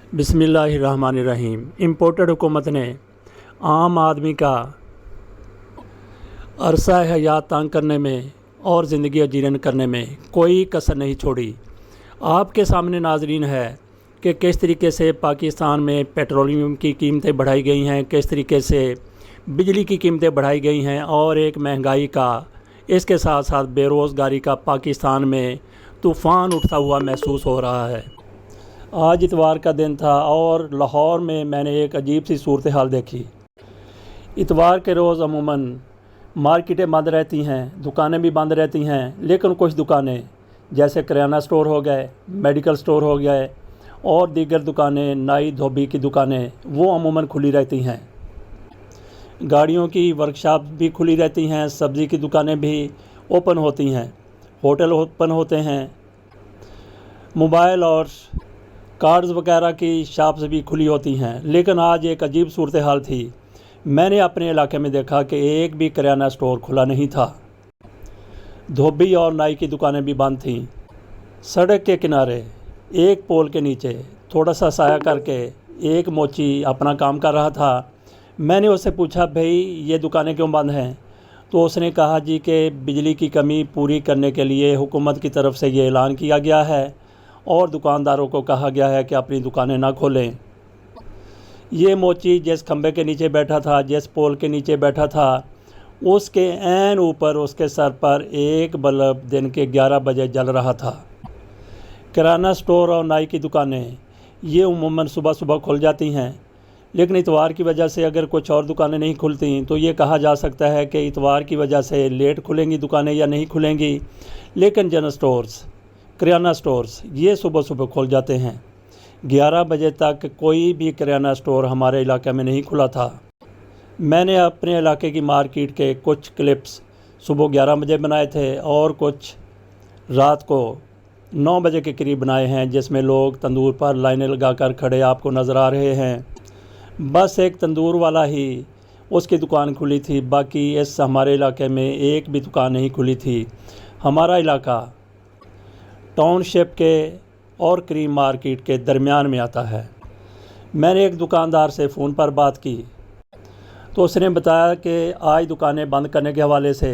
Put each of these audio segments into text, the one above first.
बिस्मिल्लाहिर्रहमानिर्रहीम। इम्पोर्टेड हुकूमत ने आम आदमी का अरसा हयात तंग करने में और ज़िंदगी अजीरन करने में कोई कसर नहीं छोड़ी। आपके सामने नाजरीन है कि किस तरीके से पाकिस्तान में पेट्रोलियम की कीमतें बढ़ाई गई हैं, किस तरीके से बिजली की कीमतें बढ़ाई गई हैं और एक महंगाई का, इसके साथ साथ बेरोज़गारी का पाकिस्तान में तूफ़ान उठता हुआ महसूस हो रहा है। आज इतवार का दिन था और लाहौर में मैंने एक अजीब सी सूरत हाल देखी। इतवार के रोज़ अमूमन मार्केटें बंद रहती हैं, दुकानें भी बंद रहती हैं, लेकिन कुछ दुकानें जैसे किराना स्टोर हो गए, मेडिकल स्टोर हो गए और दीगर दुकानें, नाई धोबी की दुकानें, वो अमूमन खुली रहती हैं। गाड़ियों की वर्कशॉप भी खुली रहती हैं, सब्ज़ी की दुकानें भी ओपन होती हैं, होटल ओपन होते हैं, मोबाइल और कार्ड्स वगैरह की शॉप्स भी खुली होती हैं। लेकिन आज एक अजीब सूरत हाल थी। मैंने अपने इलाके में देखा कि एक भी किराना स्टोर खुला नहीं था, धोबी और नाई की दुकानें भी बंद थीं। सड़क के किनारे एक पोल के नीचे थोड़ा सा साया करके एक मोची अपना काम कर रहा था। मैंने उससे पूछा, भाई ये दुकानें क्यों बंद हैं? तो उसने कहा जी कि बिजली की कमी पूरी करने के लिए हुकूमत की तरफ से ये ऐलान किया गया है और दुकानदारों को कहा गया है कि अपनी दुकानें ना खोलें। ये मोची जिस खंबे के नीचे बैठा था, जिस पोल के नीचे बैठा था, उसके ऐन ऊपर उसके सर पर एक बल्ब दिन के 11 बजे जल रहा था। किराना स्टोर और नाई की दुकानें ये उमूमन सुबह सुबह खुल जाती हैं, लेकिन इतवार की वजह से अगर कुछ और दुकानें नहीं खुलती तो ये कहा जा सकता है कि इतवार की वजह से लेट खुलेंगी दुकानें या नहीं खुलेंगी। लेकिन जनरल स्टोर्स, किराना स्टोर्स ये सुबह सुबह खुल जाते हैं। 11 बजे तक कोई भी किराना स्टोर हमारे इलाके में नहीं खुला था। मैंने अपने इलाके की मार्केट के कुछ क्लिप्स सुबह 11 बजे बनाए थे और कुछ रात को 9 बजे के करीब बनाए हैं, जिसमें लोग तंदूर पर लाइनें लगाकर खड़े आपको नज़र आ रहे हैं। बस एक तंदूर वाला ही उसकी दुकान खुली थी, बाकी इस हमारे इलाके में एक भी दुकान नहीं खुली थी। हमारा इलाका टाउनशिप के और क्रीम मार्केट के दरमियान में आता है। मैंने एक दुकानदार से फ़ोन पर बात की तो उसने बताया कि आज दुकानें बंद करने के हवाले से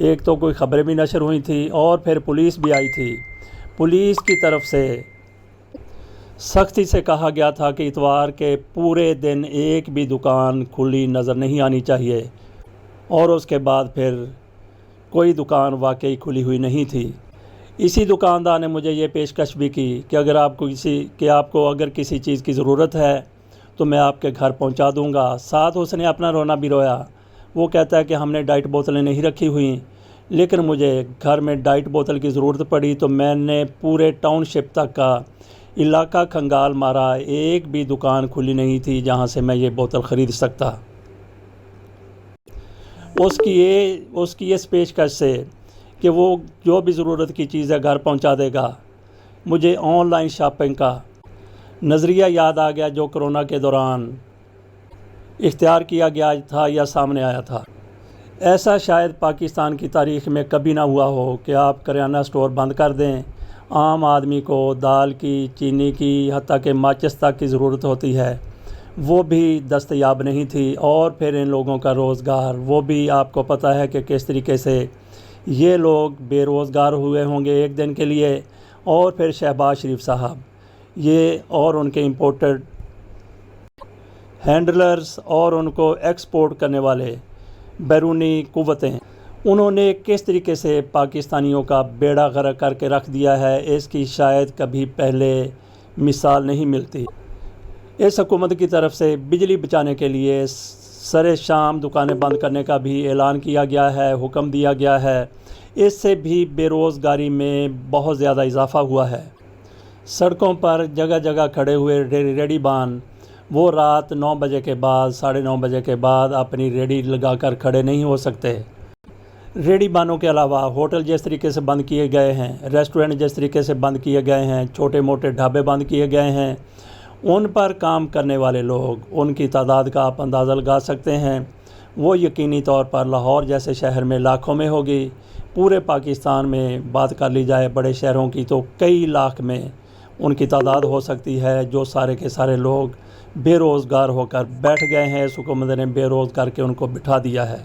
एक तो कोई ख़बरें भी नशर हुई थी और फिर पुलिस भी आई थी। पुलिस की तरफ से सख्ती से कहा गया था कि इतवार के पूरे दिन एक भी दुकान खुली नज़र नहीं आनी चाहिए और उसके बाद फिर कोई दुकान वाकई खुली हुई नहीं थी। इसी दुकानदार ने मुझे ये पेशकश भी की कि अगर आपको अगर किसी चीज़ की ज़रूरत है तो मैं आपके घर पहुंचा दूंगा। साथ उसने अपना रोना भी रोया। वो कहता है कि हमने डाइट बोतलें नहीं रखी हुई, लेकिन मुझे घर में डाइट बोतल की ज़रूरत पड़ी तो मैंने पूरे टाउनशिप तक का इलाका खंगाल मारा, एक भी दुकान खुली नहीं थी जहां से मैं ये बोतल ख़रीद सकता। उसकी इस पेशकश से कि वो जो भी ज़रूरत की चीज़ है घर पहुंचा देगा, मुझे ऑनलाइन शॉपिंग का नज़रिया याद आ गया जो कोरोना के दौरान इख्तियार किया गया था या सामने आया था। ऐसा शायद पाकिस्तान की तारीख़ में कभी ना हुआ हो कि आप किराना स्टोर बंद कर दें। आम आदमी को दाल की, चीनी की, हत्ता के माचिस तक की ज़रूरत होती है, वो भी दस्तयाब नहीं थी। और फिर इन लोगों का रोज़गार, वो भी आपको पता है कि किस तरीके से ये लोग बेरोज़गार हुए होंगे एक दिन के लिए। और फिर शहबाज शरीफ साहब ये और उनके इंपोर्टेड हैंडलर्स और उनको एक्सपोर्ट करने वाले बैरूनी कुव्वतें, उन्होंने किस तरीके से पाकिस्तानियों का बेड़ा गर्क करके रख दिया है, इसकी शायद कभी पहले मिसाल नहीं मिलती। इस हुकूमत की तरफ से बिजली बचाने के लिए सरे शाम दुकानें बंद करने का भी ऐलान किया गया है, हुक्म दिया गया है। इससे भी बेरोज़गारी में बहुत ज़्यादा इजाफ़ा हुआ है। सड़कों पर जगह जगह खड़े हुए रेडी बान वो रात 9 बजे के बाद, 9:30 बजे के बाद अपनी रेडी लगाकर खड़े नहीं हो सकते। रेडी बानों के अलावा होटल जिस तरीके से बंद किए गए हैं, रेस्टोरेंट जिस तरीके से बंद किए गए हैं, छोटे मोटे ढाबे बंद किए गए हैं, उन पर काम करने वाले लोग, उनकी तादाद का आप अंदाज़ा लगा सकते हैं। वो यकीनी तौर पर लाहौर जैसे शहर में लाखों में होगी। पूरे पाकिस्तान में बात कर ली जाए बड़े शहरों की तो कई लाख में ان کی تعداد ہو سکتی ہے جو سارے کے سارے لوگ بے روزگار ہو کر بیٹھ گئے ہیں۔ اس حکومت نے بے روزگار کے ان کو بٹھا دیا ہے۔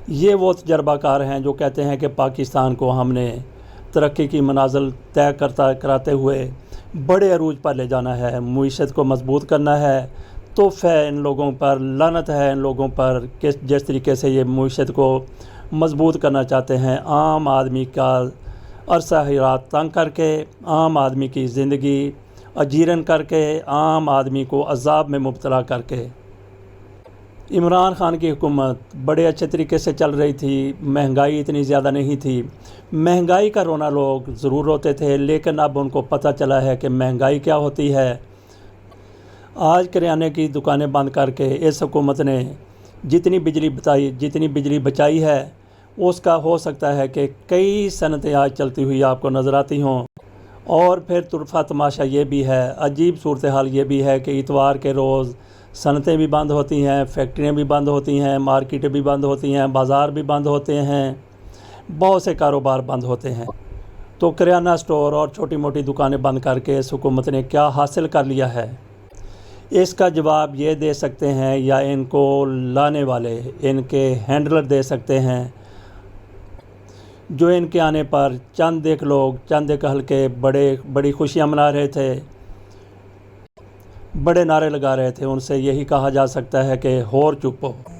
یہ وہ تجربہ کار ہیں جو کہتے ہیں کہ پاکستان کو ہم نے ترقی کی منازل طے کراتے ہوئے بڑے عروج پر لے جانا ہے، معیشت کو مضبوط کرنا ہے۔ توف ہے ان لوگوں پر، لعنت ہے ان لوگوں پر کہ جس طریقے سے یہ معیشت کو مضبوط کرنا چاہتے ہیں، عام آدمی کا عرصہ حیات تنگ کر کے، عام آدمی کی زندگی اجیرن کر کے، عام آدمی کو عذاب میں مبتلا کر کے۔ عمران خان کی حکومت بڑے اچھے طریقے سے چل رہی تھی، مہنگائی اتنی زیادہ نہیں تھی۔ مہنگائی کا رونا لوگ ضرور روتے تھے، لیکن اب ان کو پتہ چلا ہے کہ مہنگائی کیا ہوتی ہے۔ آج کریانے کی دکانیں بند کر کے اس حکومت نے جتنی بجلی بچائی ہے اس کا ہو سکتا ہے کہ کئی صنعتیں آج چلتی ہوئی آپ کو نظر آتی ہوں۔ اور پھر طرفہ تماشا یہ بھی ہے، عجیب صورتحال یہ بھی ہے کہ اتوار کے روز صنعتیں بھی بند ہوتی ہیں، فیکٹریاں بھی بند ہوتی ہیں، مارکیٹیں بھی بند ہوتی ہیں، بازار بھی بند ہوتے ہیں، بہت سے کاروبار بند ہوتے ہیں۔ تو کریانہ سٹور اور چھوٹی موٹی دکانیں بند کر کے اس حکومت نے کیا حاصل کر لیا ہے؟ اس کا جواب یہ دے سکتے ہیں یا ان کو لانے والے ان کے ہینڈلر دے سکتے ہیں، جو ان کے آنے پر چند ایک ہلکے بڑی خوشیاں منا رہے تھے، بڑے نعرے لگا رہے تھے۔ ان سے یہی کہا جا سکتا ہے کہ ہور چپ ہو۔